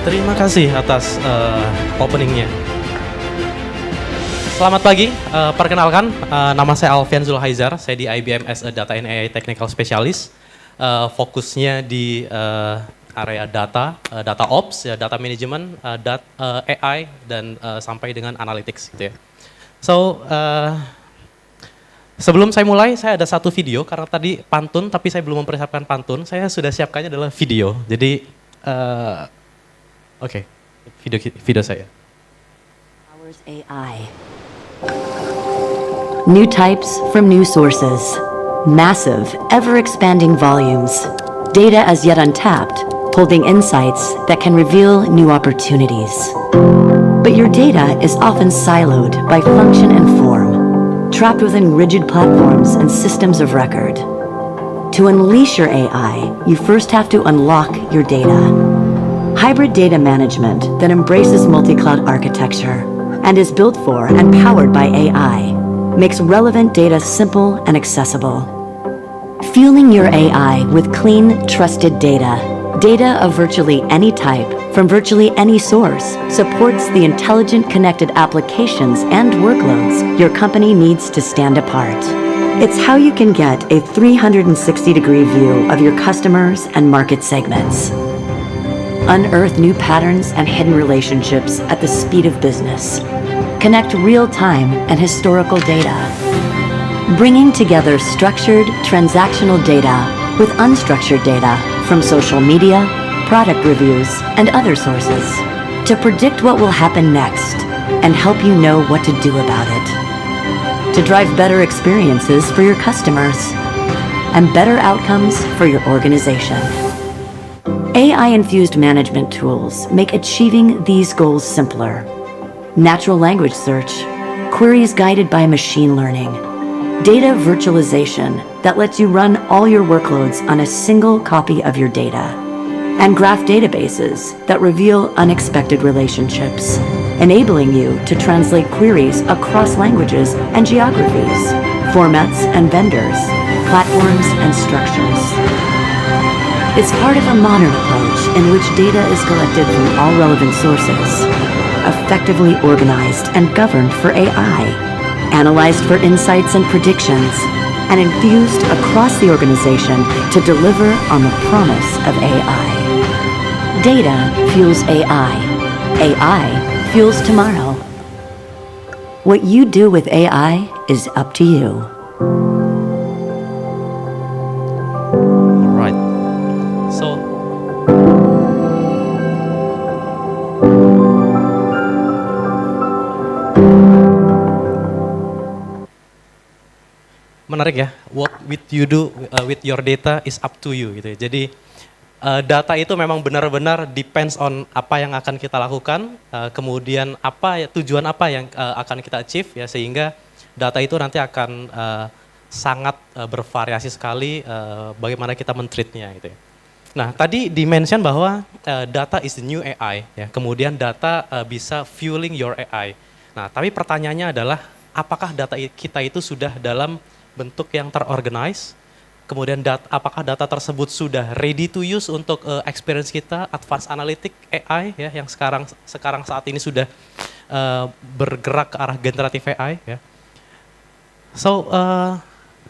Terima kasih atas openingnya. Selamat pagi, perkenalkan nama saya Alfian Zulhaizar, saya di IBM as a Data and AI Technical Specialist. Fokusnya di area data, data ops, ya, data management, AI, dan sampai dengan analytics gitu ya. So, sebelum saya mulai, saya ada satu video, karena tadi pantun, tapi saya belum mempersiapkan pantun, saya sudah siapkannya adalah video. Jadi, oke, video saya. Powers AI. New types from new sources. Massive, ever-expanding volumes. Data as yet untapped, holding insights that can reveal new opportunities. But your data is often siloed by function and form, trapped within rigid platforms and systems of record. To unleash your AI, you first have to unlock your data. Hybrid data management that embraces multi-cloud architecture and is built for and powered by AI makes relevant data simple and accessible. Fueling your AI with clean, trusted data, data of virtually any type from virtually any source, supports the intelligent connected applications and workloads your company needs to stand apart. It's how you can get a 360-degree view of your customers and market segments. Unearth new patterns and hidden relationships at the speed of business. Connect real-time and historical data. Bringing together structured, transactional data with unstructured data from social media, product reviews, and other sources to predict what will happen next and help you know what to do about it. To drive better experiences for your customers and better outcomes for your organization. AI-infused management tools make achieving these goals simpler. Natural language search, queries guided by machine learning, data virtualization that lets you run all your workloads on a single copy of your data, and graph databases that reveal unexpected relationships, enabling you to translate queries across languages and geographies, formats and vendors, platforms and structures. It's part of a modern approach in which data is collected from all relevant sources, effectively organized and governed for AI, analyzed for insights and predictions, and infused across the organization to deliver on the promise of AI. Data fuels AI. AI fuels tomorrow. What you do with AI is up to you. Menarik ya, what with you do with your data is up to you gitu ya. Jadi data itu memang benar-benar depends on apa yang akan kita lakukan, kemudian apa tujuan apa yang akan kita achieve ya, sehingga data itu nanti akan sangat bervariasi sekali bagaimana kita men-treatnya gitu ya. Nah tadi di-mention bahwa data is the new AI ya, kemudian data bisa fueling your AI. Nah tapi pertanyaannya adalah apakah data kita itu sudah dalam bentuk yang terorganize, kemudian apakah data tersebut sudah ready to use untuk experience kita, advanced analytic AI ya, yang sekarang saat ini sudah bergerak ke arah generative AI ya. So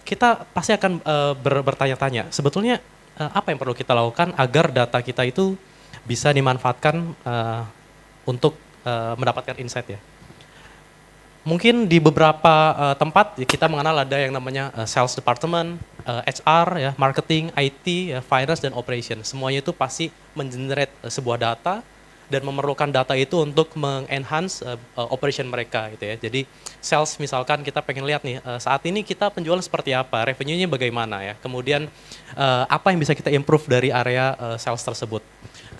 kita pasti akan bertanya-tanya sebetulnya apa yang perlu kita lakukan agar data kita itu bisa dimanfaatkan untuk mendapatkan insight ya. Mungkin di beberapa tempat kita mengenal ada yang namanya sales department, HR, ya, marketing, IT, ya, finance, dan operation. Semuanya itu pasti mengenerate sebuah data dan memerlukan data itu untuk mengenhance operation mereka gitu ya. Jadi sales misalkan kita pengen lihat nih saat ini kita penjualan seperti apa, revenue-nya bagaimana ya. Kemudian apa yang bisa kita improve dari area sales tersebut.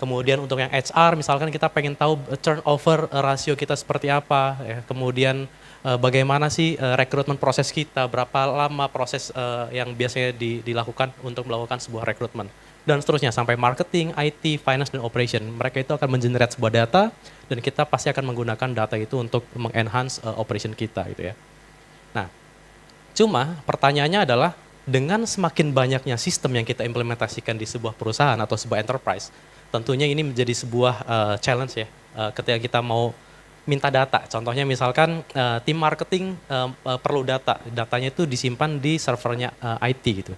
Kemudian untuk yang HR misalkan kita pengen tahu turnover rasio kita seperti apa ya. Kemudian bagaimana sih rekrutmen proses kita, berapa lama proses yang biasanya dilakukan untuk melakukan sebuah rekrutmen. Dan seterusnya sampai marketing, IT, finance, dan operation. Mereka itu akan mengenerate sebuah data dan kita pasti akan menggunakan data itu untuk mengenhance operation kita gitu ya. Nah, cuma pertanyaannya adalah dengan semakin banyaknya sistem yang kita implementasikan di sebuah perusahaan atau sebuah enterprise, tentunya ini menjadi sebuah challenge ya ketika kita mau minta data. Contohnya misalkan tim marketing perlu data, datanya itu disimpan di servernya IT gitu.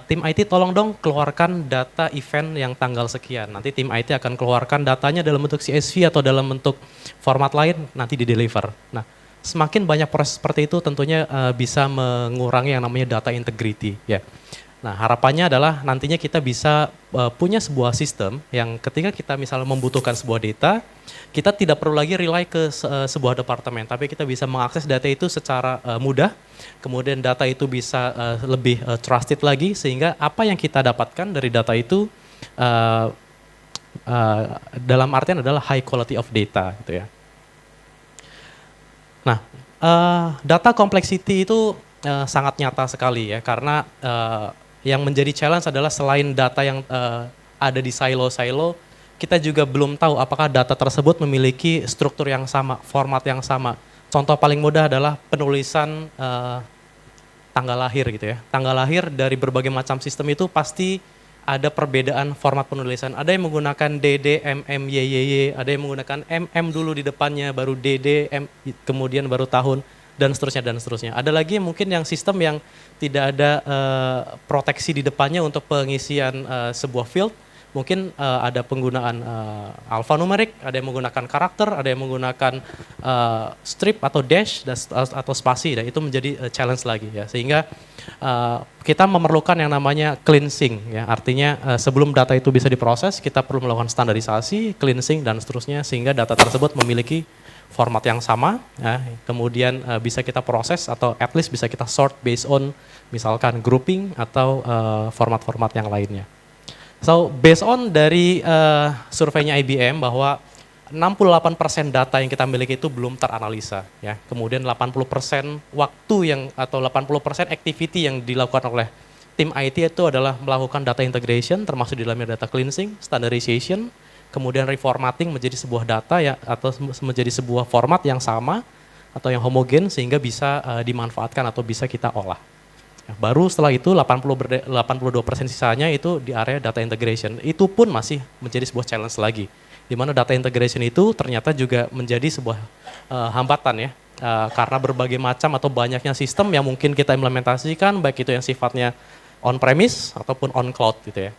Tim IT tolong dong keluarkan data event yang tanggal sekian. Nanti tim IT akan keluarkan datanya dalam bentuk CSV atau dalam bentuk format lain, nanti di-deliver. Nah, semakin banyak proses seperti itu tentunya bisa mengurangi yang namanya data integrity. Ya. Nah, harapannya adalah nantinya kita bisa punya sebuah sistem yang ketika kita misalnya membutuhkan sebuah data, kita tidak perlu lagi rely ke sebuah departemen, tapi kita bisa mengakses data itu secara mudah. Kemudian data itu bisa lebih trusted lagi, sehingga apa yang kita dapatkan dari data itu dalam artian adalah high quality of data gitu ya. Nah, data complexity itu sangat nyata sekali ya, karena yang menjadi challenge adalah selain data yang ada di silo-silo, kita juga belum tahu apakah data tersebut memiliki struktur yang sama, format yang sama. Contoh paling mudah adalah penulisan tanggal lahir gitu ya. Tanggal lahir dari berbagai macam sistem itu pasti ada perbedaan format penulisan. Ada yang menggunakan DD, MM, YYY, ada yang menggunakan MM dulu di depannya, baru DD, kemudian baru tahun, dan seterusnya dan seterusnya. Ada lagi mungkin yang sistem yang tidak ada proteksi di depannya untuk pengisian sebuah field. Mungkin ada penggunaan alphanumerik, ada yang menggunakan karakter, ada yang menggunakan strip atau dash atau spasi, dan itu menjadi challenge lagi ya. Sehingga kita memerlukan yang namanya cleansing ya. Artinya sebelum data itu bisa diproses, kita perlu melakukan standarisasi, cleansing dan seterusnya, sehingga data tersebut memiliki format yang sama, ya. Kemudian bisa kita proses atau at least bisa kita sort based on misalkan grouping atau format-format yang lainnya. So, based on dari surveinya IBM bahwa 68% data yang kita miliki itu belum teranalisa, ya. Kemudian 80% waktu yang atau 80% activity yang dilakukan oleh tim IT itu adalah melakukan data integration, termasuk di dalamnya data cleansing, standardization, kemudian reformatting menjadi sebuah data ya atau menjadi sebuah format yang sama atau yang homogen sehingga bisa dimanfaatkan atau bisa kita olah. Baru setelah itu 82% sisanya itu di area data integration. Itu pun masih menjadi sebuah challenge lagi. Di mana data integration itu ternyata juga menjadi sebuah hambatan ya. Karena berbagai macam atau banyaknya sistem yang mungkin kita implementasikan, baik itu yang sifatnya on-premise ataupun on-cloud gitu ya.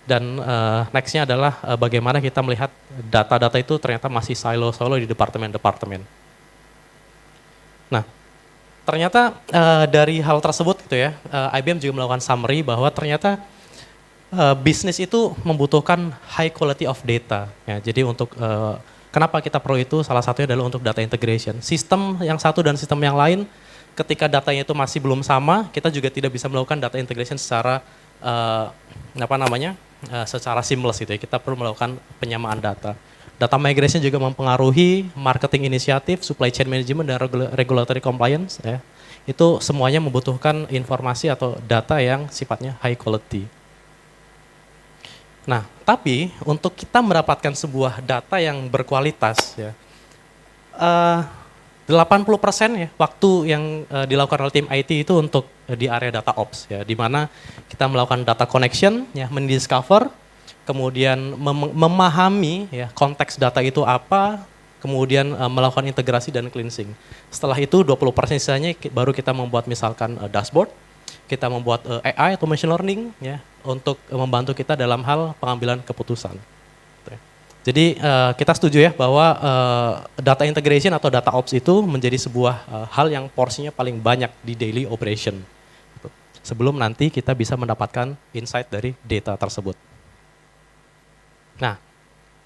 Dan nextnya adalah bagaimana kita melihat data-data itu ternyata masih silo-silo di departemen-departemen. Nah, ternyata dari hal tersebut gitu ya, IBM juga melakukan summary bahwa ternyata bisnis itu membutuhkan high quality of data. Ya, jadi untuk kenapa kita perlu itu, salah satunya adalah untuk data integration. Sistem yang satu dan sistem yang lain, ketika datanya itu masih belum sama, kita juga tidak bisa melakukan data integration secara secara seamless gitu ya. Kita perlu melakukan penyamaan data. Data migration juga mempengaruhi marketing inisiatif, supply chain management, dan regulatory compliance. Ya. Itu semuanya membutuhkan informasi atau data yang sifatnya high quality. Nah, tapi untuk kita mendapatkan sebuah data yang berkualitas, ya, 80% ya waktu yang dilakukan oleh tim IT itu untuk di area data ops, ya, di mana kita melakukan data connection, ya, mendiscover, kemudian memahami ya konteks data itu apa, kemudian melakukan integrasi dan cleansing. Setelah itu 20% sisanya baru kita membuat misalkan dashboard, kita membuat AI atau machine learning ya untuk membantu kita dalam hal pengambilan keputusan. Jadi kita setuju ya bahwa data integration atau data ops itu menjadi sebuah hal yang porsinya paling banyak di daily operation. Sebelum nanti kita bisa mendapatkan insight dari data tersebut. Nah,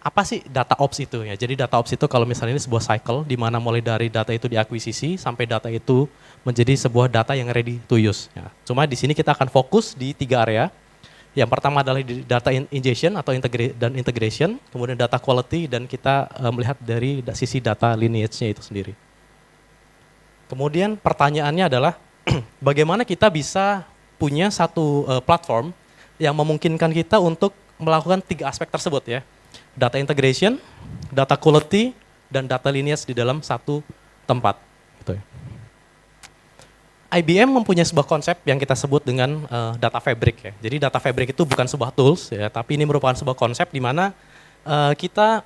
apa sih data ops itu ya? Jadi data ops itu kalau misalnya ini sebuah cycle di mana mulai dari data itu diakuisisi sampai data itu menjadi sebuah data yang ready to use. Ya. Cuma di sini kita akan fokus di 3 area. Yang pertama adalah data ingestion atau integration, kemudian data quality, dan kita melihat dari sisi data lineage-nya itu sendiri. Kemudian pertanyaannya adalah bagaimana kita bisa punya satu platform yang memungkinkan kita untuk melakukan 3 aspek tersebut ya. Data integration, data quality, dan data lineage di dalam satu tempat. Gitu ya. IBM mempunyai sebuah konsep yang kita sebut dengan data fabric ya. Jadi data fabric itu bukan sebuah tools ya, tapi ini merupakan sebuah konsep di mana kita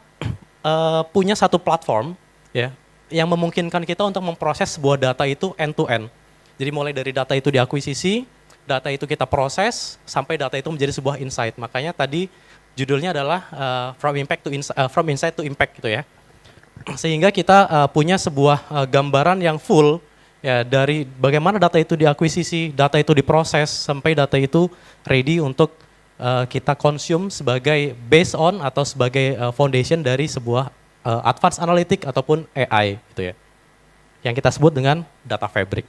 punya satu platform ya yang memungkinkan kita untuk memproses sebuah data itu end to end. Jadi mulai dari data itu diakuisisi, data itu kita proses sampai data itu menjadi sebuah insight. Makanya tadi judulnya adalah from insight to impact gitu ya. Sehingga kita punya sebuah gambaran yang full ya dari bagaimana data itu diakuisisi, data itu diproses sampai data itu ready untuk kita consume sebagai based on atau sebagai foundation dari sebuah advanced analytic ataupun AI gitu ya. Yang kita sebut dengan data fabric.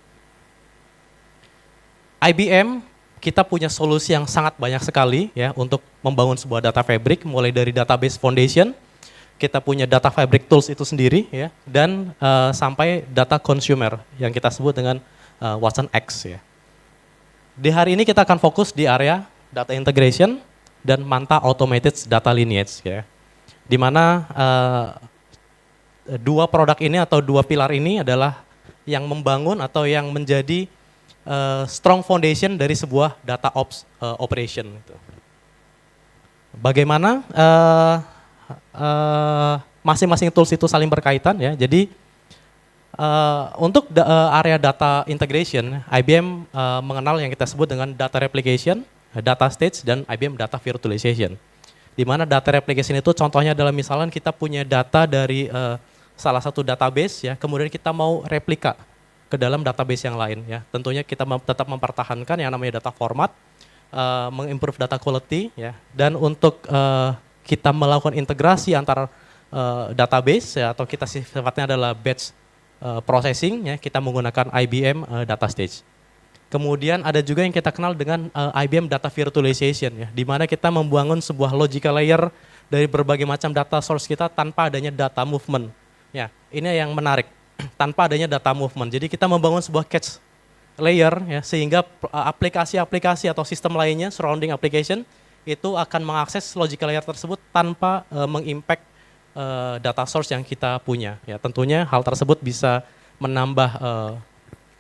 IBM kita punya solusi yang sangat banyak sekali ya untuk membangun sebuah data fabric mulai dari database foundation, kita punya data fabric tools itu sendiri ya dan sampai data consumer yang kita sebut dengan Watson X ya. Di hari ini kita akan fokus di area data integration dan Manta automated data lineage ya. Di mana dua produk ini atau dua pilar ini adalah yang membangun atau yang menjadi strong foundation dari sebuah data ops operation gitu. Bagaimana masing-masing tools itu saling berkaitan ya. Jadi untuk area data integration, IBM mengenal yang kita sebut dengan data replication, data stage, dan IBM data virtualization. Di mana data replication itu contohnya adalah misalnya kita punya data dari salah satu database ya, kemudian kita mau replika ke dalam database yang lain ya. Tentunya kita tetap mempertahankan yang namanya data format, mengimprove data quality ya, dan untuk kita melakukan integrasi antara database ya, atau kita sifatnya adalah batch processing ya, kita menggunakan IBM data stage. Kemudian ada juga yang kita kenal dengan IBM data virtualization ya, di mana kita membangun sebuah logical layer dari berbagai macam data source kita tanpa adanya data movement. Ya, ini yang menarik, tanpa adanya data movement. Jadi kita membangun sebuah cache layer ya, sehingga aplikasi-aplikasi atau sistem lainnya surrounding application itu akan mengakses logical layer tersebut tanpa mengimpact data source yang kita punya. Ya, tentunya hal tersebut bisa menambah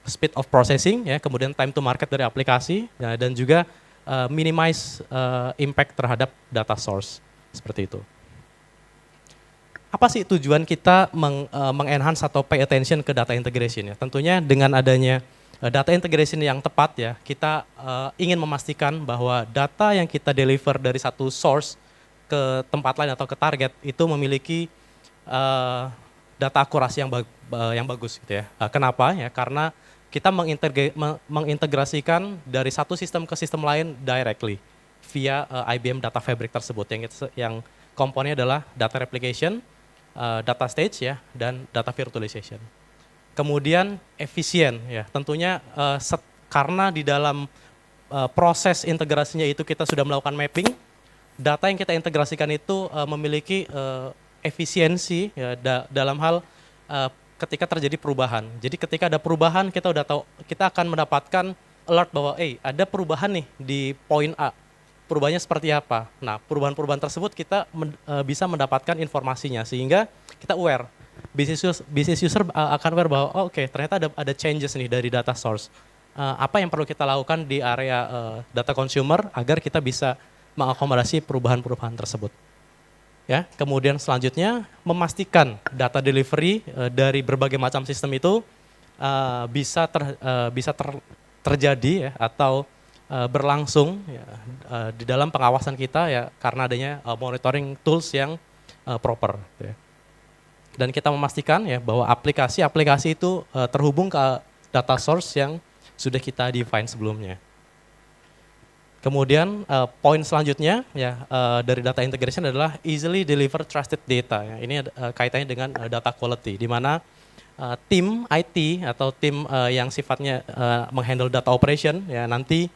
speed of processing, ya, kemudian time to market dari aplikasi, ya, dan juga minimize impact terhadap data source seperti itu. Apa sih tujuan kita mengenhance atau pay attention ke data integration ya? Tentunya dengan adanya data integration yang tepat ya, kita ingin memastikan bahwa data yang kita deliver dari satu source ke tempat lain atau ke target itu memiliki data akurasi yang bagus gitu ya. Kenapa ya? Karena kita mengintegrasikan dari satu sistem ke sistem lain directly via IBM Data Fabric tersebut yang komponennya adalah data replication, data stage ya, dan data virtualization. Kemudian efisien ya, tentunya karena di dalam proses integrasinya itu kita sudah melakukan mapping, data yang kita integrasikan itu memiliki efisiensi ya, dalam hal ketika terjadi perubahan. Jadi ketika ada perubahan kita udah tahu, kita akan mendapatkan alert bahwa ada perubahan nih di poin A. Perubahannya seperti apa? Nah, perubahan-perubahan tersebut kita bisa mendapatkan informasinya sehingga kita aware. Business user akan aware bahwa ternyata ada changes nih dari data source. Apa yang perlu kita lakukan di area data consumer agar kita bisa mengakomodasi perubahan-perubahan tersebut. Ya, kemudian selanjutnya memastikan data delivery dari berbagai macam sistem itu bisa terjadi ya, atau berlangsung ya, di dalam pengawasan kita ya, karena adanya monitoring tools yang proper. Ya. Dan kita memastikan ya bahwa aplikasi-aplikasi itu terhubung ke data source yang sudah kita define sebelumnya. Kemudian poin selanjutnya ya dari data integration adalah easily deliver trusted data. Ya. Ini kaitannya dengan data quality, di mana tim IT atau tim yang sifatnya menghandle data operation ya nanti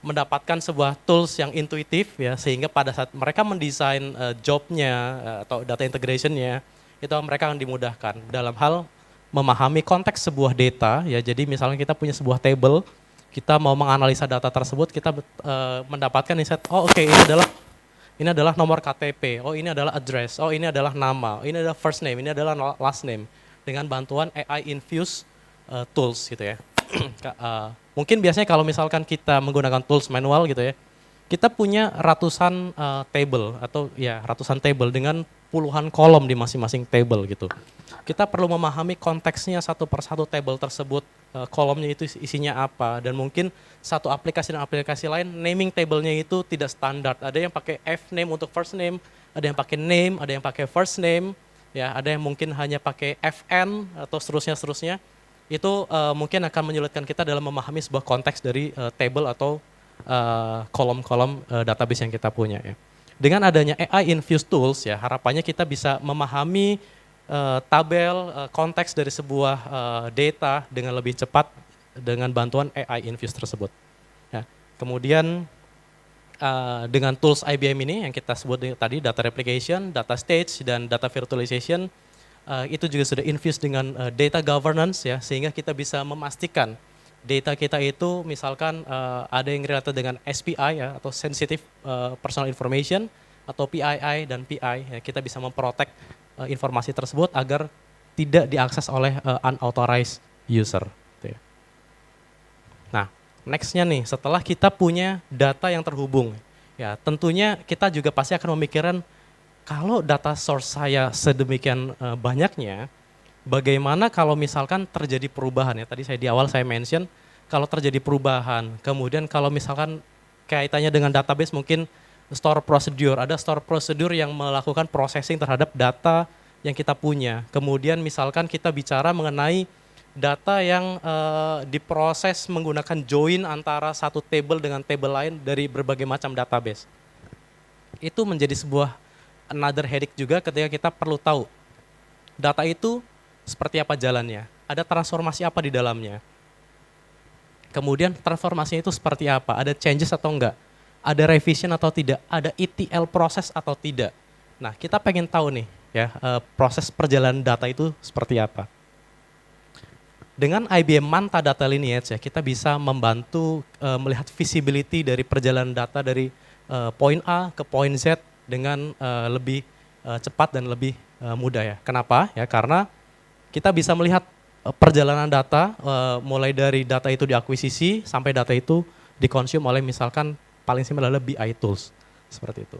mendapatkan sebuah tools yang intuitif ya, sehingga pada saat mereka mendesain jobnya atau data integrationnya itu mereka akan dimudahkan dalam hal memahami konteks sebuah data ya. Jadi misalnya kita punya sebuah table, kita mau menganalisa data tersebut, kita mendapatkan insight, ini adalah nomor KTP, ini adalah address, ini adalah nama, ini adalah first name, ini adalah last name. Dengan bantuan AI infused tools gitu ya. Mungkin biasanya kalau misalkan kita menggunakan tools manual gitu ya, kita punya ratusan table atau ya ratusan table dengan puluhan kolom di masing-masing table gitu. Kita perlu memahami konteksnya satu persatu table tersebut, kolomnya itu isinya apa, dan mungkin satu aplikasi dan aplikasi lain naming table-nya itu tidak standar. Ada yang pakai F name untuk first name, ada yang pakai name, ada yang pakai first name, ya ada yang mungkin hanya pakai FN atau seterusnya. Itu mungkin akan menyulitkan kita dalam memahami sebuah konteks dari table atau kolom-kolom database yang kita punya ya. Dengan adanya AI infused tools ya, harapannya kita bisa memahami tabel konteks dari sebuah data dengan lebih cepat dengan bantuan AI infused tersebut. Ya. Kemudian dengan tools IBM ini yang kita sebut tadi, data replication, data stage, dan data virtualization, itu juga sudah infused dengan data governance ya, sehingga kita bisa memastikan data kita itu misalkan ada yang related dengan SPI ya, atau sensitive personal information, atau PII dan PI ya, kita bisa memprotek informasi tersebut agar tidak diakses oleh unauthorized user gitu ya. Nah, nextnya nih, setelah kita punya data yang terhubung ya, tentunya kita juga pasti akan memikirkan kalau data source saya sedemikian banyaknya, bagaimana kalau misalkan terjadi perubahan ya, tadi saya di awal saya mention, kalau terjadi perubahan, kemudian kalau misalkan kaitannya dengan database mungkin store procedure, ada store procedure yang melakukan processing terhadap data yang kita punya. Kemudian misalkan kita bicara mengenai data yang diproses menggunakan join antara satu table dengan table lain dari berbagai macam database. Itu menjadi sebuah another headache juga ketika kita perlu tahu data itu seperti apa jalannya, ada transformasi apa di dalamnya. Kemudian transformasinya itu seperti apa, ada changes atau enggak, ada revision atau tidak, ada ETL proses atau tidak. Nah, kita pengen tahu nih ya, proses perjalanan data itu seperti apa. Dengan IBM Manta Data Lineage ya, kita bisa membantu melihat visibility dari perjalanan data dari poin A ke poin Z dengan lebih cepat dan lebih mudah ya. Kenapa? Ya karena kita bisa melihat perjalanan data mulai dari data itu diakuisisi sampai data itu dikonsum oleh misalkan paling simpel adalah BI tools seperti itu.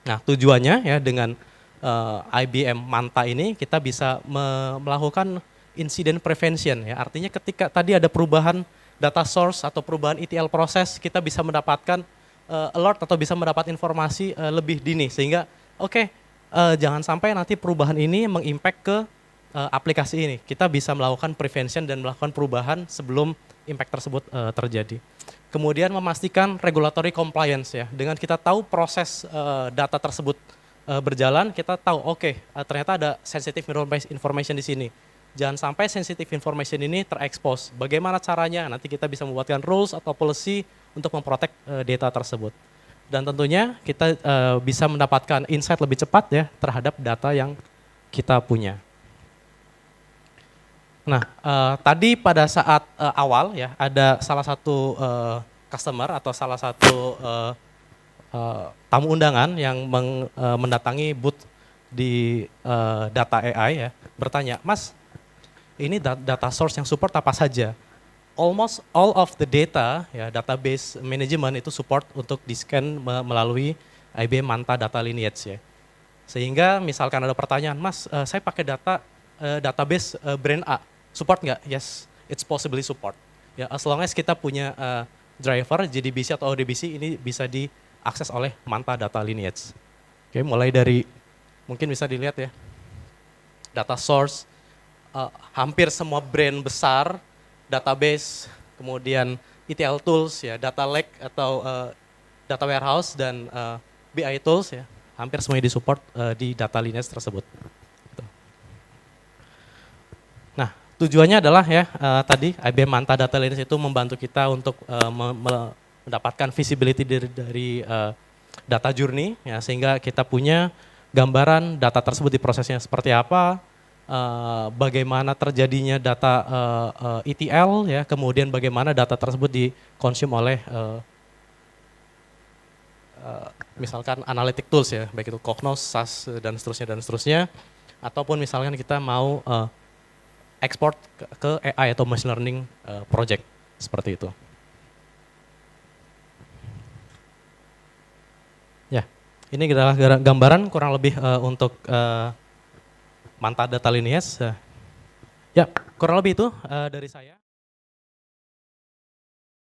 Nah, tujuannya ya dengan IBM Manta ini kita bisa melakukan incident prevention ya. Artinya ketika tadi ada perubahan data source atau perubahan ETL proses, kita bisa mendapatkan alert atau bisa mendapat informasi lebih dini sehingga jangan sampai nanti perubahan ini mengimpact ke aplikasi ini. Kita bisa melakukan prevention dan melakukan perubahan sebelum impact tersebut terjadi. Kemudian memastikan regulatory compliance ya. Dengan kita tahu proses data tersebut berjalan, kita tahu ternyata ada sensitive information di sini. Jangan sampai sensitive information ini terekspos. Bagaimana caranya? Nanti kita bisa membuatkan rules atau policy untuk memprotek data tersebut. Dan tentunya kita bisa mendapatkan insight lebih cepat ya terhadap data yang kita punya. Nah, tadi pada saat awal ya ada salah satu customer atau salah satu tamu undangan yang mendatangi booth di Data AI ya, bertanya, "Mas, ini data source yang support apa saja?" Almost all of the data, ya database management itu support untuk di-scan melalui IBM Manta Data Lineage ya. Sehingga misalkan ada pertanyaan, "Mas, saya pakai database brand A, support nggak?" Yes, it's possibly support. Ya, as long as kita punya driver JDBC atau ODBC, ini bisa diakses oleh Manta Data Lineage. Oke, mulai dari mungkin bisa dilihat ya, data source, hampir semua brand besar, database, kemudian ETL tools ya, data lake atau data warehouse dan BI tools ya, hampir semuanya disupport di data lineage tersebut. Nah, tujuannya adalah ya tadi IBM Manta Data Lineage itu membantu kita untuk mendapatkan visibility dari data journey ya, sehingga kita punya gambaran data tersebut diprosesnya seperti apa, bagaimana terjadinya data ETL ya, kemudian bagaimana data tersebut dikonsum oleh misalkan analytic tools ya, baik itu Cognos, SAS dan seterusnya, ataupun misalkan kita mau export ke AI atau machine learning project seperti itu. Ya, ini adalah gambaran kurang lebih untuk manta data lineage. Ya, kurang lebih itu dari saya.